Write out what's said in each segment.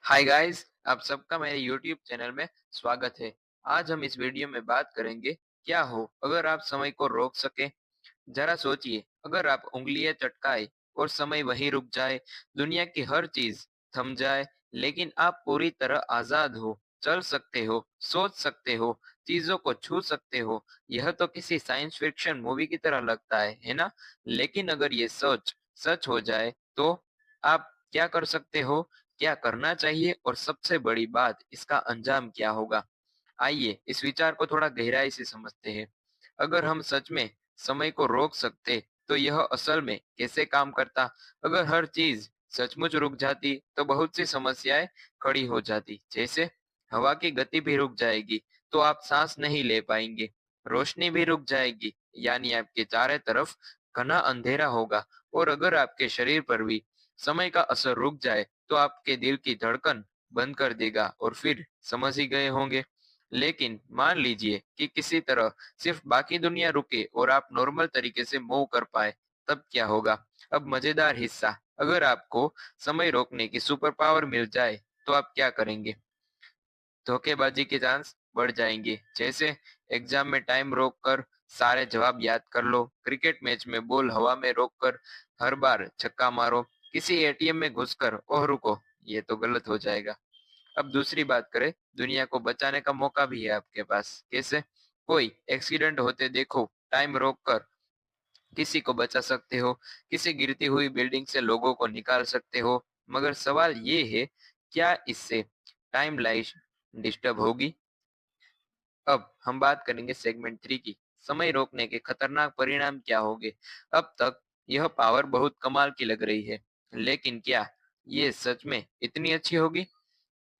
Hi guys, आप सबका मेरे YouTube चैनल में स्वागत है। आज हम इस वीडियो में बात करेंगे, क्या हो अगर आप समय को रोक सके। जरा सोचिए, अगर आप उंगलियां चटकाए और समय वहीं रुक जाए, दुनिया की हर चीज थम जाए, लेकिन आप पूरी तरह आजाद हो, चल सकते हो, सोच सकते हो, चीजों को छू सकते हो। यह तो किसी साइंस फिक्शन मूवी की तरह लगता है ना? लेकिन अगर ये सोच सच हो जाए, तो आप क्या कर सकते हो, क्या करना चाहिए और सबसे बड़ी बात, इसका अंजाम क्या होगा? आइए इस विचार को थोड़ा गहराई से समझते हैं। अगर हम सच में समय को रोक सकते, तो यह असल में कैसे काम करता? अगर हर चीज सचमुच रुक जाती, तो बहुत सी समस्याएं खड़ी हो जाती। जैसे हवा की गति भी रुक जाएगी, तो आप सांस नहीं ले पाएंगे। रोशनी भी रुक जाएगी, यानी आपके चारों तरफ घना अंधेरा होगा। और अगर आपके शरीर पर भी समय का असर रुक जाए, तो आपके दिल की धड़कन बंद कर देगा, और फिर समझ ही गए होंगे। लेकिन मान लीजिए कि किसी तरह सिर्फ बाकी दुनिया रुके और आप नॉर्मल तरीके से मूव कर पाए, तब क्या होगा? अब मजेदार हिस्सा, अगर आपको समय रोकने की सुपर पावर मिल जाए, तो आप क्या करेंगे? धोखेबाजी के चांस बढ़ जाएंगे। जैसे एग्जाम में टाइम रोक कर सारे जवाब याद कर लो, क्रिकेट मैच में बॉल हवा में रोक कर हर बार छक्का मारो, किसी एटीएम में घुसकर ओह रुको, ये तो गलत हो जाएगा। अब दूसरी बात करें, दुनिया को बचाने का मौका भी है आपके पास। कैसे? कोई एक्सीडेंट होते देखो, टाइम रोक कर किसी को बचा सकते हो, किसी गिरती हुई बिल्डिंग से लोगों को निकाल सकते हो। मगर सवाल ये है, क्या इससे टाइम लाइन डिस्टर्ब होगी? अब हम बात करेंगे सेगमेंट 3 की, समय रोकने के खतरनाक परिणाम क्या होंगे। अब तक यह पावर बहुत कमाल की लग रही है, लेकिन क्या ये सच में इतनी अच्छी होगी?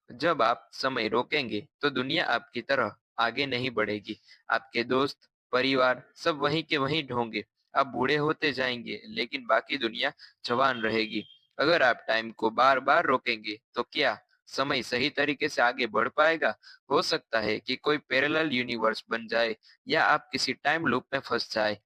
जब आप समय रोकेंगे, तो दुनिया आपकी तरह आगे नहीं बढ़ेगी। आपके दोस्त, परिवार सब वहीं के वहीं ढोंगे। आप बूढ़े होते जाएंगे, लेकिन बाकी दुनिया जवान रहेगी। अगर आप टाइम को बार बार रोकेंगे, तो क्या समय सही तरीके से आगे बढ़ पाएगा? हो सकता है कि कोई पैरेलल यूनिवर्स बन जाए, या आप किसी टाइम लूप में फंस जाए।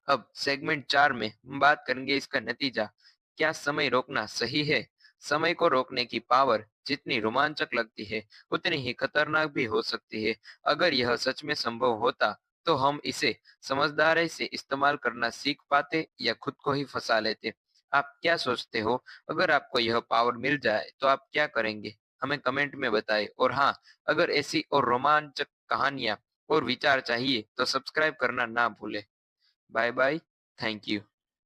अब सेगमेंट 4 में हम बात करेंगे इसका नतीजा। क्या समय रोकना सही है? समय को रोकने की पावर जितनी रोमांचक लगती है, उतनी ही खतरनाक भी हो सकती है। अगर यह सच में संभव होता, तो हम इसे समझदारी से इस्तेमाल करना सीख पाते, या खुद को ही फंसा लेते? आप क्या सोचते हो? अगर आपको यह पावर मिल जाए, तो आप क्या करेंगे? हमें कमेंट में बताएं। और हाँ, अगर ऐसी और रोमांचक कहानियां और विचार चाहिए, तो सब्सक्राइब करना ना भूलें। Bye bye. Thank you.